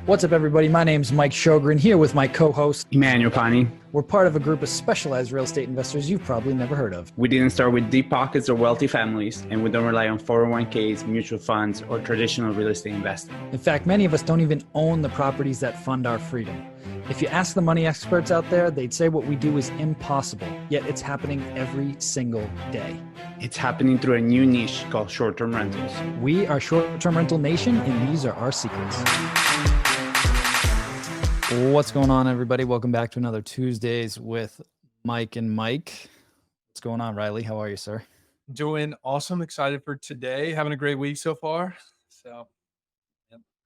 What's up, everybody? My name's Mike Sjogren, here with my co-host, Emmanuel Pani. We're part of a group of specialized real estate investors you've probably never heard of. We didn't start with deep pockets or wealthy families, and we don't rely on 401ks, mutual funds, or traditional real estate investing. In fact, many of us don't even own the properties that fund our freedom. If you ask the money experts out there, they'd say what we do is impossible, yet it's happening every single day. It's happening through a new niche called short-term rentals. We are Short-Term Rental Nation, and these are our secrets. What's going on, everybody? Welcome back to another Tuesdays with Mike and Mike. What's going on, Reilly? How are you, sir? Doing awesome. Excited for today. Having a great week so far. So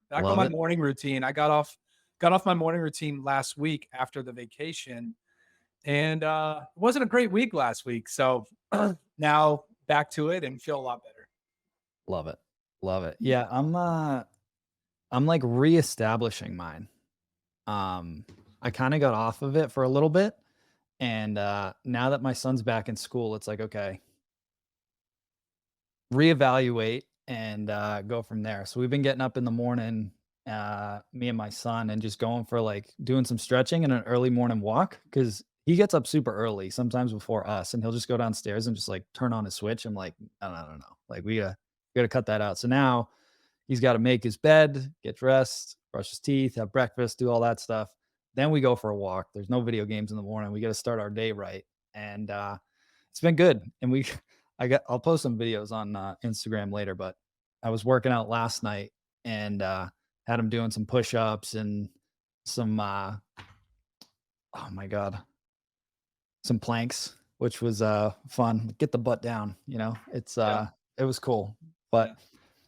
back on my morning routine. I got off my morning routine last week after the vacation, and it wasn't a great week last week. So now back to it and feel a lot better. Love it. Love it. Yeah, I'm like reestablishing mine. I kind of got off of it for a little bit, and now that my son's back in school, it's like, okay, reevaluate and go from there. So we've been getting up in the morning, me and my son, and just going for like doing some stretching and an early morning walk, because he gets up super early, sometimes before us, and he'll just go downstairs and just like turn on his switch. I'm like, I don't know. Like we gotta cut that out. So now he's got to make his bed, get dressed, brush his teeth, have breakfast, do all that stuff. Then we go for a walk. There's no video games in the morning. We got to start our day right. And it's been good. And I'll post some videos on Instagram later, but I was working out last night and had him doing some push-ups and some, oh my God, some planks, which was fun. Get the butt down, it was cool. But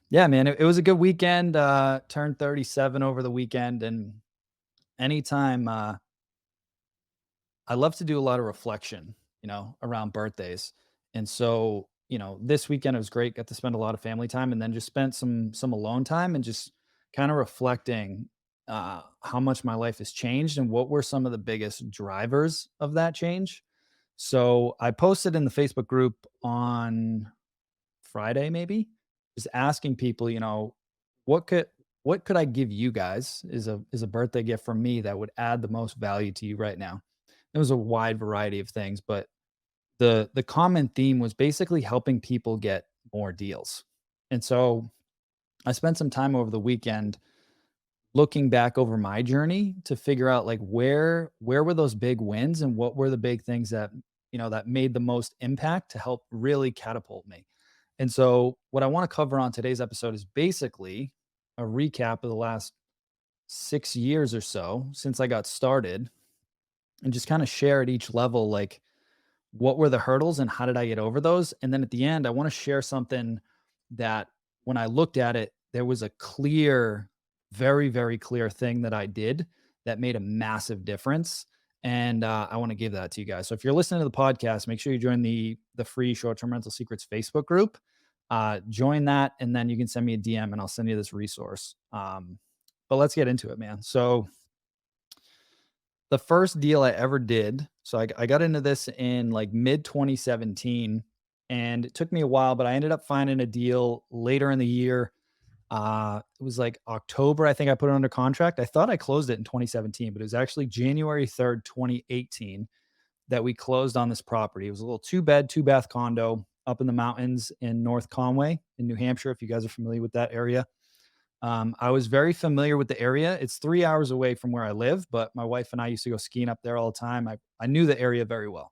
yeah, man, it was a good weekend. Turned 37 over the weekend, and anytime I love to do a lot of reflection, around birthdays. And so, this weekend it was great. Got to spend a lot of family time, and then just spent some alone time and just kind of reflecting how much my life has changed and what were some of the biggest drivers of that change. So I posted in the Facebook group on Friday, maybe, just asking people, what could I give you guys is a birthday gift from me that would add the most value to you right now? It was a wide variety of things, but the common theme was basically helping people get more deals. And so I spent some time over the weekend looking back over my journey to figure out like where were those big wins and what were the big things that that made the most impact to help really catapult me. And so what I want to cover on today's episode is basically a recap of the last 6 years or so since I got started, and just kind of share at each level, like what were the hurdles and how did I get over those? And then at the end, I want to share something that when I looked at it, there was a clear, very, very clear thing that I did that made a massive difference. And I want to give that to you guys. So if you're listening to the podcast, make sure you join the free Short-Term Rental Secrets Facebook group. Join that, and then you can send me a DM and I'll send you this resource. But let's get into it, man. So the first deal I ever did, so I got into this in like mid 2017, and it took me a while, but I ended up finding a deal later in the year. It was like October, I think I put it under contract. I thought I closed it in 2017, but it was actually January 3rd, 2018 that we closed on this property. It was a little 2-bed, 2-bath condo up in the mountains in North Conway in New Hampshire, if you guys are familiar with that area. I was very familiar with the area. It's 3 hours away from where I live, but my wife and I used to go skiing up there all the time. I knew the area very well.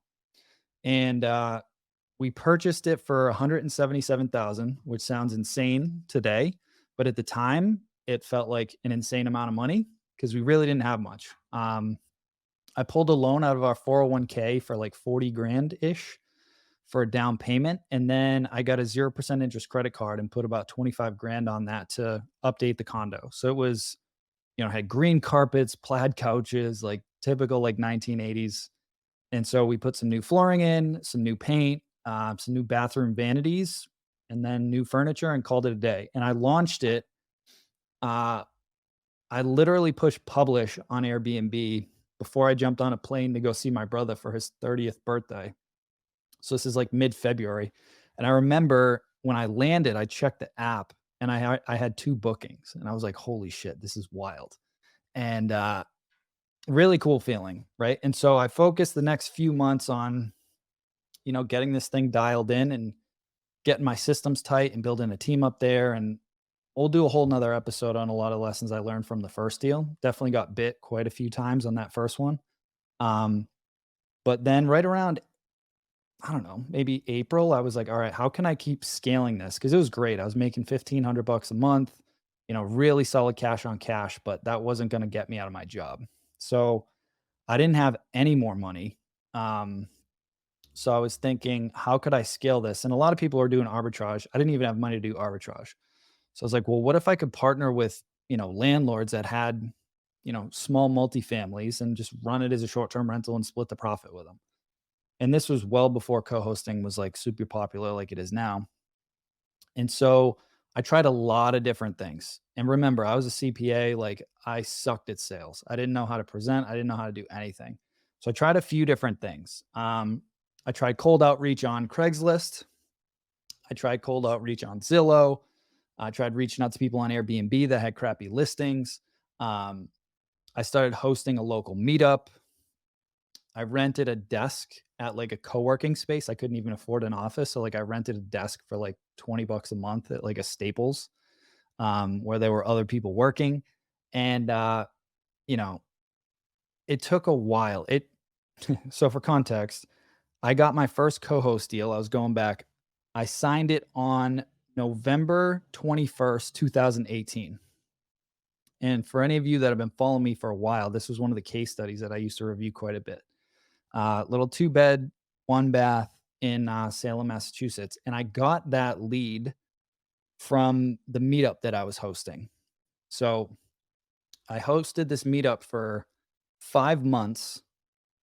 And we purchased it for $177,000, which sounds insane today. But at the time, it felt like an insane amount of money because we really didn't have much. I pulled a loan out of our 401k for like 40 grand ish for a down payment. And then I got a 0% interest credit card and put about 25 grand on that to update the condo. So it was, had green carpets, plaid couches, like typical like 1980s. And so we put some new flooring in, some new paint, some new bathroom vanities, and then new furniture, and called it a day. And I launched it. I literally pushed publish on Airbnb before I jumped on a plane to go see my brother for his 30th birthday. So this is like mid-February. And I remember when I landed, I checked the app and I had 2 bookings, and I was like, holy shit, this is wild. and really cool feeling, right? And so I focused the next few months on, getting this thing dialed in and getting my systems tight and building a team up there. And we'll do a whole nother episode on a lot of lessons I learned from the first deal. Definitely got bit quite a few times on that first one. Um, but then right around, I don't know, maybe April, I was like, all right, how can I keep scaling this? Because it was great. I was making $1,500 a month, really solid cash on cash, but that wasn't going to get me out of my job. So I didn't have any more money. Um, so I was thinking, how could I scale this? And a lot of people are doing arbitrage. I didn't even have money to do arbitrage. So I was like, well, what if I could partner with, landlords that had, small multifamilies and just run it as a short-term rental and split the profit with them. And this was well before co-hosting was like super popular like it is now. And so I tried a lot of different things. And remember, I was a CPA, like I sucked at sales. I didn't know how to present, I didn't know how to do anything. So I tried a few different things. I tried cold outreach on Craigslist. I tried cold outreach on Zillow. I tried reaching out to people on Airbnb that had crappy listings. Um, I started hosting a local meetup. I rented a desk at like a co-working space. I couldn't even afford an office. So like I rented a desk for like $20 a month at like a Staples, where there were other people working. And you know, it took a while. So for context, I got my first co-host deal. I was going back. I signed it on November 21st, 2018. And for any of you that have been following me for a while, this was one of the case studies that I used to review quite a bit. Little 2-bed, 1 bath in Salem, Massachusetts. And I got that lead from the meetup that I was hosting. So I hosted this meetup for 5 months.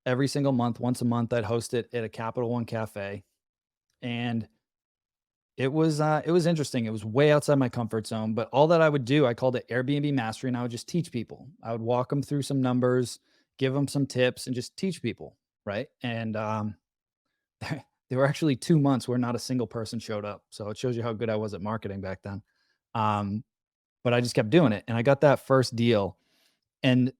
Every single month, once a month, I'd host it at a Capital One cafe. And it was interesting. It was way outside my comfort zone, but all that I would do, I called it Airbnb Mastery, and I would just teach people. I would walk them through some numbers, give them some tips, and just teach people, right? And there were actually 2 months where not a single person showed up, so it shows you how good I was at marketing back then. Um, but I just kept doing it, and I got that first deal, and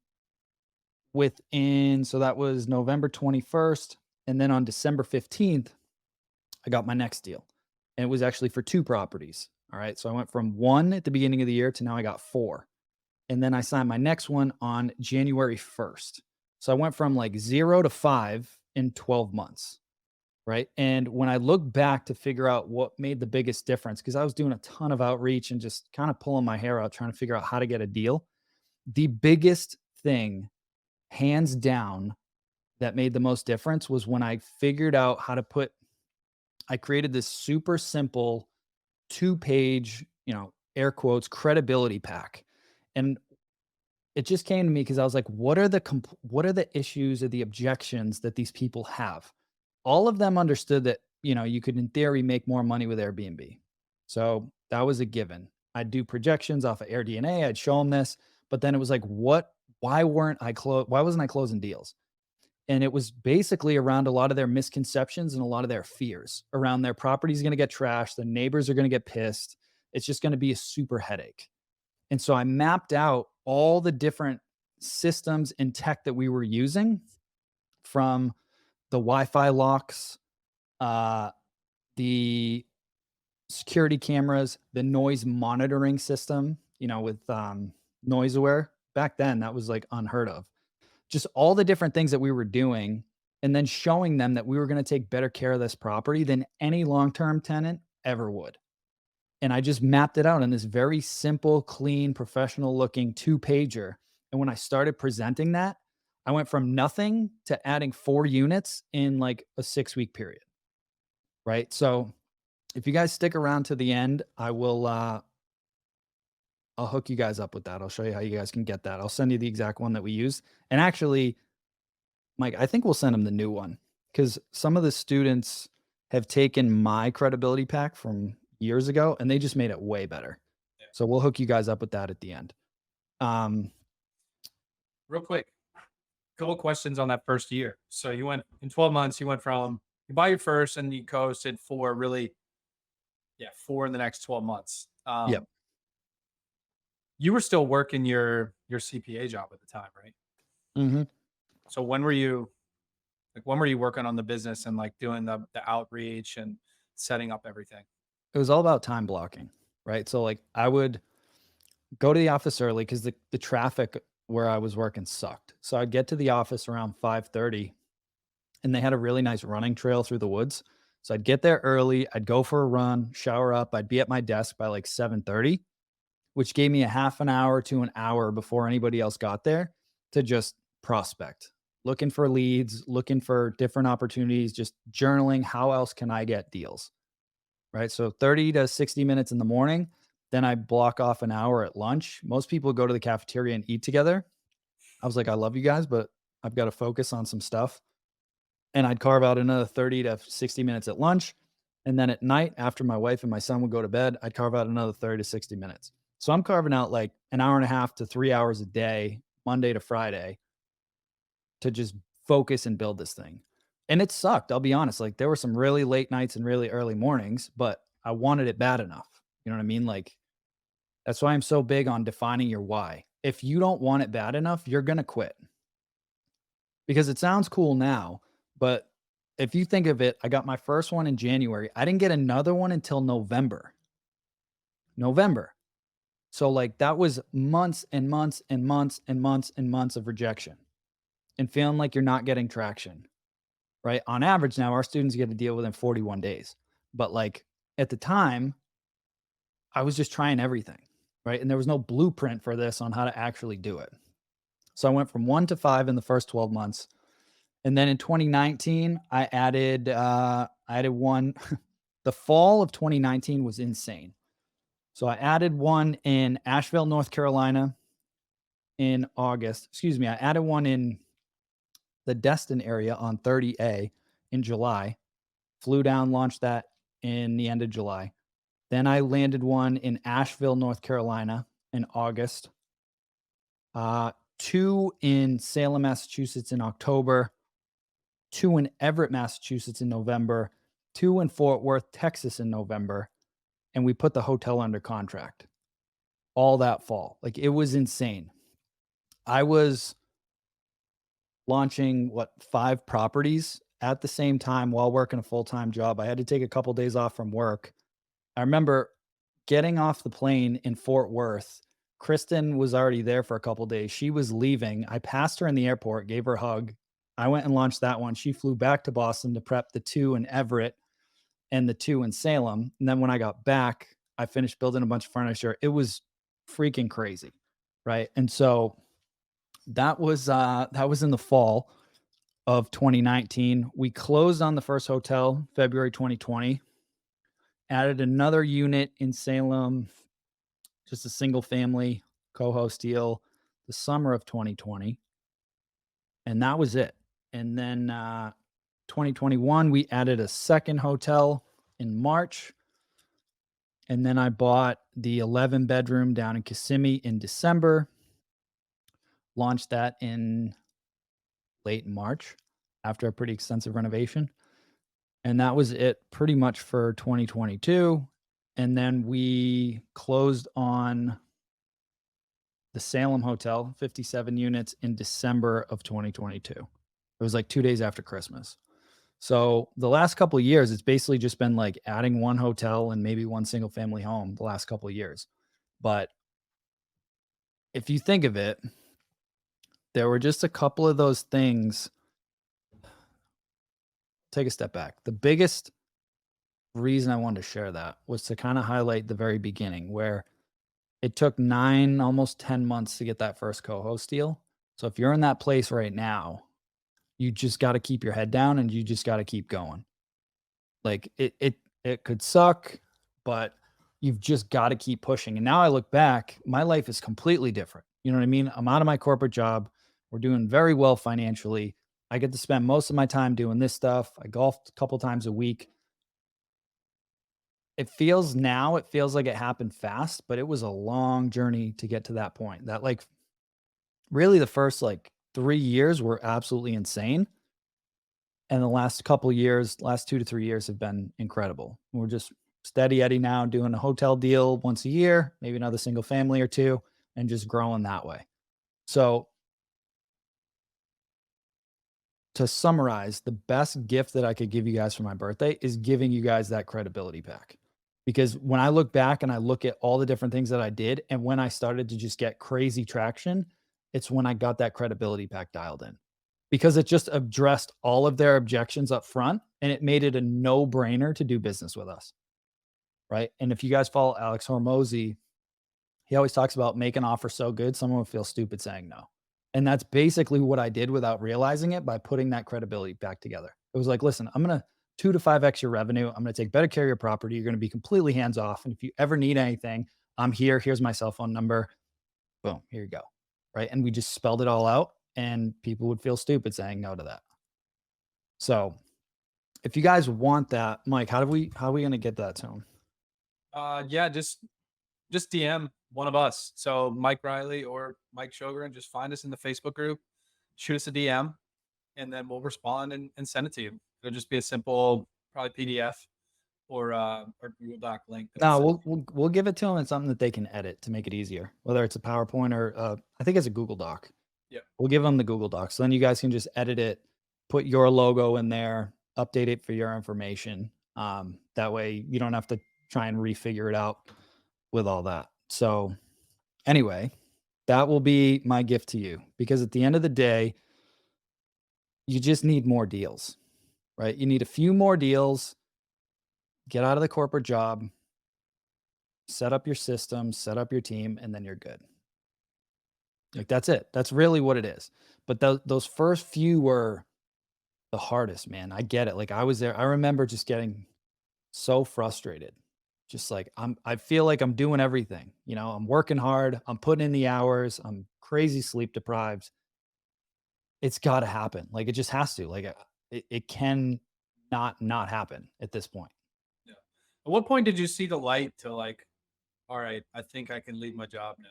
so that was November 21st, and then on December 15th, I got my next deal. And it was actually for 2 properties. All right. So I went from 1 at the beginning of the year to now I got 4. And then I signed my next one on January 1st. So I went from like 0 to 5 in 12 months. Right. And when I look back to figure out what made the biggest difference, because I was doing a ton of outreach and just kind of pulling my hair out trying to figure out how to get a deal. The biggest thing, hands down, that made the most difference was when I figured out how to I created this super simple 2-page, air quotes, credibility pack. And it just came to me because I was like, what are the issues or the objections that these people have? All of them understood that, you could in theory make more money with Airbnb. So that was a given. I'd do projections off of AirDNA. I'd show them this, but then it was like, why wasn't I closing deals? And it was basically around a lot of their misconceptions and a lot of their fears around their property is going to get trashed. The neighbors are going to get pissed. It's just going to be a super headache. And so I mapped out all the different systems and tech that we were using, from the Wi-Fi locks, the security cameras, the noise monitoring system, with noise aware. Back then, that was like unheard of. Just all the different things that we were doing, and then showing them that we were going to take better care of this property than any long-term tenant ever would. And I just mapped it out in this very simple, clean, professional looking 2-pager. And when I started presenting that, I went from nothing to adding 4 units in like a 6-week period. Right. So if you guys stick around to the end, I'll hook you guys up with that. I'll show you how you guys can get that. I'll send you the exact one that we use. And actually, Mike, I think we'll send them the new one, because some of the students have taken my credibility pack from years ago and they just made it way better. Yeah. So we'll hook you guys up with that at the end. Real quick, couple questions on that first year. So you went in 12 months, you buy your first and you co-hosted 4 in the next 12 months. Yep. you were still working your CPA job at the time, right? Mhm. So when were you working on the business and like doing the outreach and setting up everything? It was all about time blocking, right? So, like, I would go to the office early because the traffic where I was working sucked. So I'd get to the office around 5:30, and they had a really nice running trail through the woods. So I'd get there early, I'd go for a run, shower up, I'd be at my desk by like 7:30, which gave me a half an hour to an hour before anybody else got there to just prospect, looking for leads, looking for different opportunities, just journaling, how else can I get deals? Right? So 30 to 60 minutes in the morning, then I block off an hour at lunch. Most people go to the cafeteria and eat together. I was like, I love you guys, but I've got to focus on some stuff. And I'd carve out another 30 to 60 minutes at lunch. And then at night, after my wife and my son would go to bed, I'd carve out another 30 to 60 minutes. So I'm carving out like an hour and a half to 3 hours a day, Monday to Friday, to just focus and build this thing. And it sucked. I'll be honest. Like, there were some really late nights and really early mornings, but I wanted it bad enough. You know what I mean? Like, that's why I'm so big on defining your why. If you don't want it bad enough, you're going to quit, because it sounds cool now. But if you think of it, I got my first one in January. I didn't get another one until November. November. So, like, that was months and months and months and months and months of rejection and feeling like you're not getting traction, right? On average, now our students get a deal within 41 days. But like, at the time, I was just trying everything, right? And there was no blueprint for this on how to actually do it. So I went from 1 to 5 in the first 12 months. And then in 2019, I added one. The fall of 2019 was insane. So I added one in Asheville, North Carolina in August. Excuse me, I added one in the Destin area on 30A in July. Flew down, launched that in the end of July. Then I landed one in Asheville, North Carolina in August. Two in Salem, Massachusetts in October. Two in Everett, Massachusetts in November. Two in Fort Worth, Texas in November. And we put the hotel under contract all that fall. Like, it was insane. I was launching 5 properties at the same time while working a full-time job. I had to take a couple days off from work. I remember getting off the plane in Fort Worth. Kristen was already there for a couple days. She was leaving. I passed her in the airport, gave her a hug. I went and launched that one. She flew back to Boston to prep the 2 in Everett and the 2 in Salem. And then when I got back, I finished building a bunch of furniture. It was freaking crazy, right? And so that was in the fall of 2019. We closed on the first hotel February 2020. Added another unit in Salem, just a single family co-host deal, the summer of 2020. And that was it. And then 2021, we added a second hotel in March. And then I bought the 11 bedroom down in Kissimmee in December. Launched that in late March after a pretty extensive renovation. And that was it pretty much for 2022. And then we closed on the Salem Hotel, 57 units in December of 2022. It was like 2 days after Christmas. So the last couple of years, it's basically just been like adding one hotel and maybe one single family home the last couple of years. But if you think of it, there were just a couple of those things. Take a step back. The biggest reason I wanted to share that was to kind of highlight the very beginning, where it took 9, almost 10 months to get that first co-host deal. So if you're in that place right now, you just got to keep your head down and you just got to keep going. Like, it could suck, but you've just got to keep pushing. And now I look back, my life is completely different. You know what I mean? I'm out of my corporate job. We're doing very well financially. I get to spend most of my time doing this stuff. I golfed a couple times a week. It feels like it happened fast, but it was a long journey to get to that point. That, like, really the first like 3 years were absolutely insane. And the last couple years, last 2 to 3 years have been incredible. We're just steady Eddie now, doing a hotel deal once a year, maybe another single family or two. and just growing that way. So to summarize, the best gift that I could give you guys for my birthday is giving you guys that credibility back. Because when I look back and I look at all the different things that I did, and when I started to just get crazy traction, it's when I got that credibility pack dialed in. Because it just addressed all of their objections up front and it made it a no-brainer to do business with us. Right. And if you guys follow Alex Hormozy, he always talks about make an offer so good someone would feel stupid saying no. And that's basically what I did without realizing it by putting that credibility back together. It was like, listen, I'm going to 2 to 5x your revenue. I'm going to take better care of your property. You're going to be completely hands off. And if you ever need anything, I'm here. Here's my cell phone number. Boom, here you go. Right. And we just spelled it all out and people would feel stupid saying no to that. So if you guys want that, Mike, how are we going to get that to him? Yeah, just DM one of us. So Mike Reilly or Mike Sjogren, just find us in the Facebook group, shoot us a DM, and then we'll respond and send it to you. It'll just be a simple, probably PDF or Google Doc link. No, we'll give it to them in something that they can edit to make it easier, whether it's a PowerPoint or I think it's a Google Doc. Yeah, we'll give them the Google Doc. So then you guys can just edit it, put your logo in there, update it for your information. That way you don't have to try and refigure it out with all that. So anyway, that will be my gift to you, because at the end of the day, you just need more deals, right? You need a few more deals, get out of the corporate job, set up your system, set up your team, and then you're good. Like that's it. That's really what it is. But those first few were the hardest, man. I get it. Like I was there. I remember just getting so frustrated. Just like I feel like I'm doing everything. You know, I'm working hard, I'm putting in the hours, I'm crazy sleep deprived. It's got to happen. Like it just has to. Like it can not happen at this point. Yeah. At what point did you see the light to like, all right, I think I can leave my job now?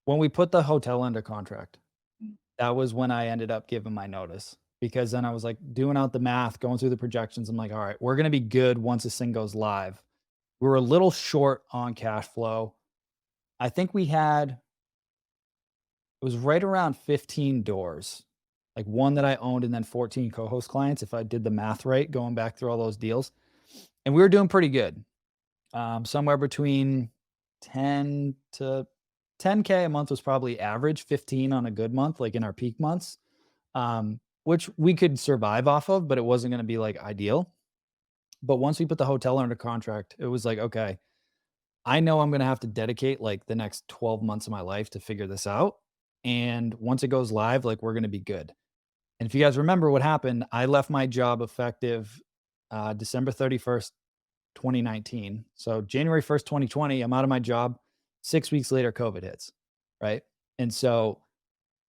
When we put the hotel under contract, Mm. that was when I ended up giving my notice, because then I was like doing out the math, going through the projections. I'm like, all right, we're going to be good once this thing goes live. We were a little short on cash flow. I think it was right around 15 doors, like one that I owned and then 14 co-host clients, if I did the math right, going back through all those deals. And we were doing pretty good. Somewhere between 10 to 10K a month was probably average, 15 on a good month, like in our peak months, which we could survive off of, but it wasn't going to be like ideal. But once we put the hotel under contract, it was like, okay, I know I'm going to have to dedicate like the next 12 months of my life to figure this out. And once it goes live, like we're going to be good. And if you guys remember what happened, I left my job effective December 31st, 2019. So January 1st, 2020, I'm out of my job. 6 weeks later, COVID hits. Right. And so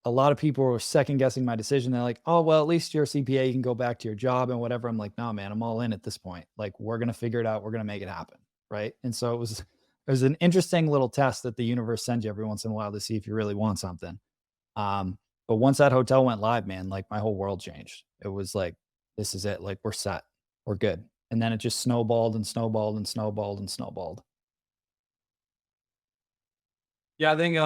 a lot of people were second guessing my decision. They're like, oh, well, at least you're a CPA. You can go back to your job and whatever. I'm like, no, man, I'm all in at this point. Like, we're going to figure it out. We're going to make it happen. Right. And so it was an interesting little test that the universe sends you every once in a while to see if you really want something. But once that hotel went live, man, like my whole world changed. It was like, this is it. Like, we're set. We're good. And then it just snowballed and snowballed and snowballed and snowballed. Yeah, I think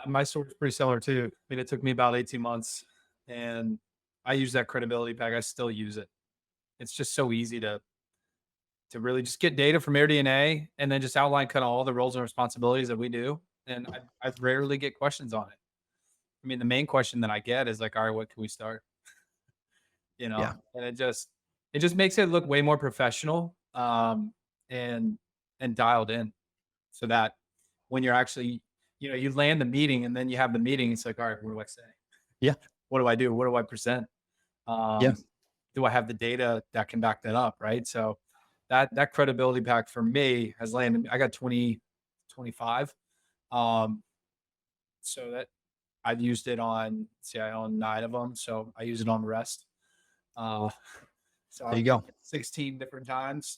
my story's pretty similar too. I mean, it took me about 18 months, and I use that credibility pack. I still use it. It's just so easy to really just get data from AirDNA and then just outline kind of all the roles and responsibilities that we do. And I rarely get questions on it. I mean, the main question that I get is like, all right, what can we start? You know, Yeah. and it just makes it look way more professional, and dialed in, so that when you're actually, you land the meeting and then you have the meeting, it's like, all right, what do I say? Yeah. What do I do? What do I present? Yeah. Do I have the data that can back that up? Right. So that credibility pack for me has landed. I got 25. So that I've used it on, I own 9 of them. So I use it on the rest. So there you go. 16 different times.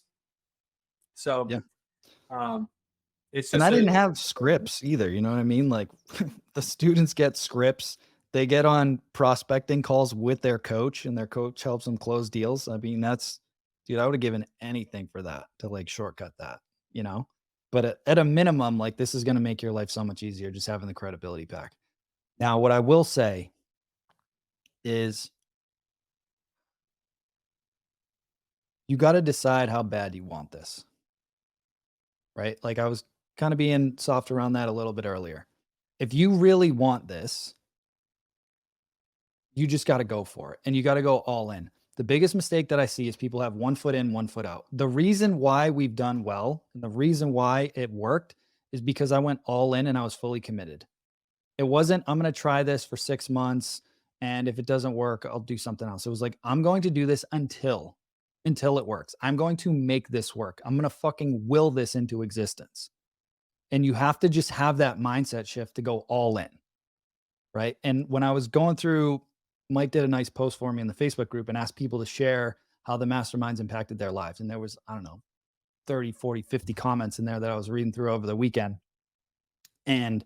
So, yeah. It's just, and I didn't have scripts either. You know what I mean? Like the students get scripts. They get on prospecting calls with their coach and their coach helps them close deals. I mean, dude, I would have given anything for that to like shortcut that, you know? But at a minimum, like this is going to make your life so much easier just having the credibility pack. Now, what I will say is you got to decide how bad you want this, right? Like I was kind of being soft around that a little bit earlier. If you really want this, you just got to go for it and you got to go all in. The biggest mistake that I see is people have 1 foot in, 1 foot out. The reason why we've done well and the reason why it worked is because I went all in and I was fully committed. It wasn't, I'm going to try this for 6 months. And if it doesn't work, I'll do something else. It was like, I'm going to do this until it works. I'm going to make this work. I'm going to fucking will this into existence. And you have to just have that mindset shift to go all in. Right. And when I was going through, Mike did a nice post for me in the Facebook group and asked people to share how the masterminds impacted their lives. And there was, I don't know, 30, 40, 50 comments in there that I was reading through over the weekend. And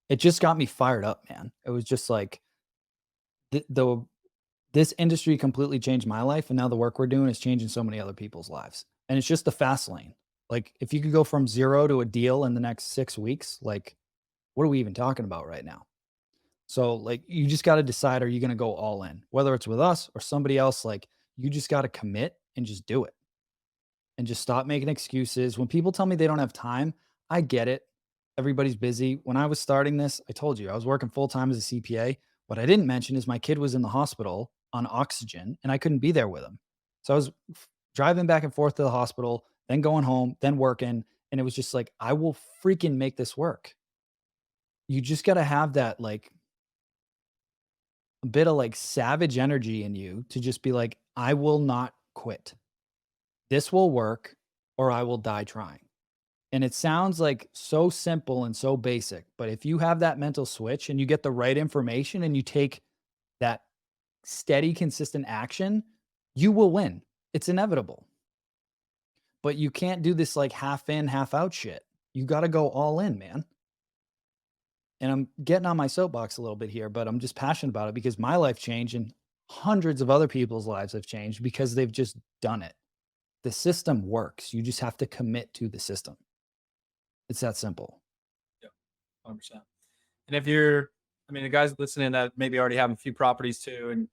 it just got me fired up, man. It was just like this industry completely changed my life. And now the work we're doing is changing so many other people's lives. And it's just the fast lane. Like if you could go from 0 to a deal in the next 6 weeks, like what are we even talking about right now? So like you just got to decide, are you going to go all in, whether it's with us or somebody else? Like you just got to commit and just do it and just stop making excuses. When people tell me they don't have time, I get it. Everybody's busy. When I was starting this, I told you I was working full time as a CPA. What I didn't mention is my kid was in the hospital on oxygen and I couldn't be there with him. So I was driving back and forth to the hospital, then going home, then working. And it was just like, I will freaking make this work. You just got to have that like a bit of like savage energy in you to just be like, I will not quit. This will work or I will die trying. And it sounds like so simple and so basic, but if you have that mental switch and you get the right information and you take that steady, consistent action, you will win. It's inevitable. But you can't do this like half in, half out shit. You got to go all in, man. And I'm getting on my soapbox a little bit here, but I'm just passionate about it because my life changed and hundreds of other people's lives have changed because they've just done it. The system works. You just have to commit to the system. It's that simple. Yeah, 100%. And if you're, I mean, the guys listening that maybe already have a few properties too, and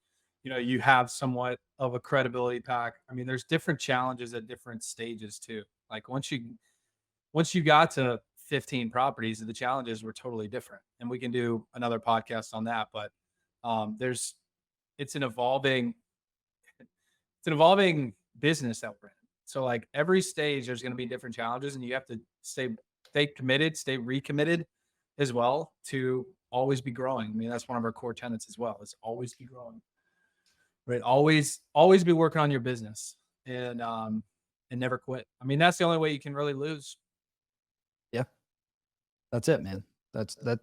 you have somewhat of a credibility pack. I mean, there's different challenges at different stages too. Like once you got to 15 properties, the challenges were totally different, and we can do another podcast on that. But it's an evolving business that we're in. So like every stage, there's going to be different challenges, and you have to stay committed, stay recommitted as well to always be growing. I mean, that's one of our core tenets as well, is always be growing, right? Always be working on your business and never quit. I mean, that's the only way you can really lose. Yeah, that's it, man. That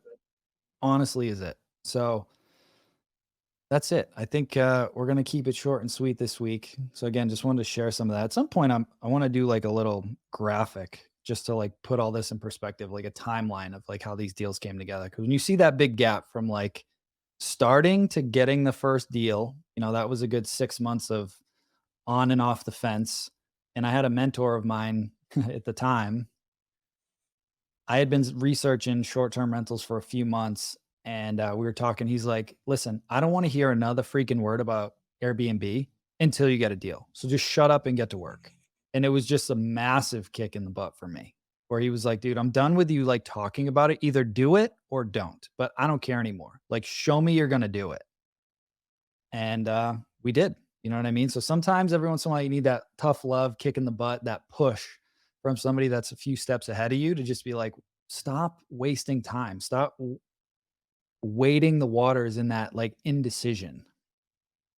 honestly is it. So that's it. I think we're going to keep it short and sweet this week. So again, just wanted to share some of that. At some point, I want to do like a little graphic just to like put all this in perspective, like a timeline of like how these deals came together. Because when you see that big gap from like starting to getting the first deal, that was a good 6 months of on and off the fence. And I had a mentor of mine at the time. I had been researching short-term rentals for a few months. And we were talking. He's like, listen, I don't want to hear another freaking word about Airbnb until you get a deal. So just shut up and get to work. And it was just a massive kick in the butt for me where he was like, dude, I'm done with you like talking about it. Either do it or don't, but I don't care anymore. Like, show me you're going to do it. And we did, you know what I mean? So sometimes every once in a while you need that tough love kick in the butt, that push from somebody that's a few steps ahead of you to just be like, stop wasting time. Stop wading the waters in that like indecision.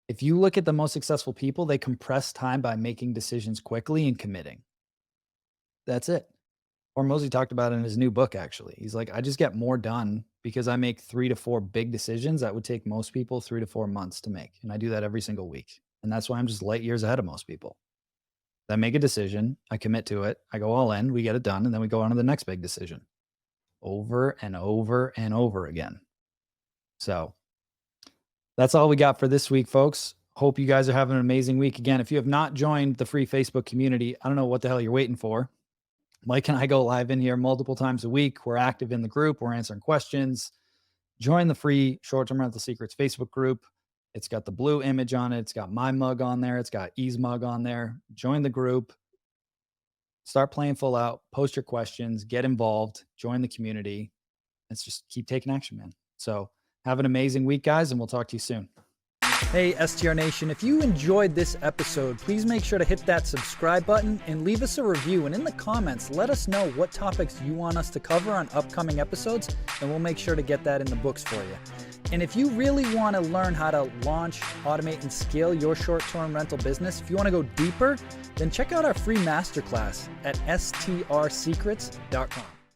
If you look at the most successful people, they compress time by making decisions quickly and committing. That's it. Or Mosey talked about it in his new book, actually. He's like, I just get more done because I make 3 to 4 big decisions that would take most people 3 to 4 months to make. And I do that every single week. And that's why I'm just light years ahead of most people. I make a decision, I commit to it, I go all in, we get it done, and then we go on to the next big decision over and over and over again. So that's all we got for this week, folks. Hope you guys are having an amazing week. Again, if you have not joined the free Facebook community, I don't know what the hell you're waiting for. Mike and I go live in here multiple times a week. We're active in the group. We're answering questions. Join the free Short-Term Rental Secrets Facebook group. It's got the blue image on it. It's got my mug on there. It's got E's mug on there. Join the group. Start playing full out. Post your questions. Get involved. Join the community. Let's just keep taking action, man. So have an amazing week, guys, and we'll talk to you soon. Hey, STR Nation, if you enjoyed this episode, please make sure to hit that subscribe button and leave us a review. And in the comments, let us know what topics you want us to cover on upcoming episodes, and we'll make sure to get that in the books for you. And if you really want to learn how to launch, automate, and scale your short-term rental business, if you want to go deeper, then check out our free masterclass at strsecrets.com.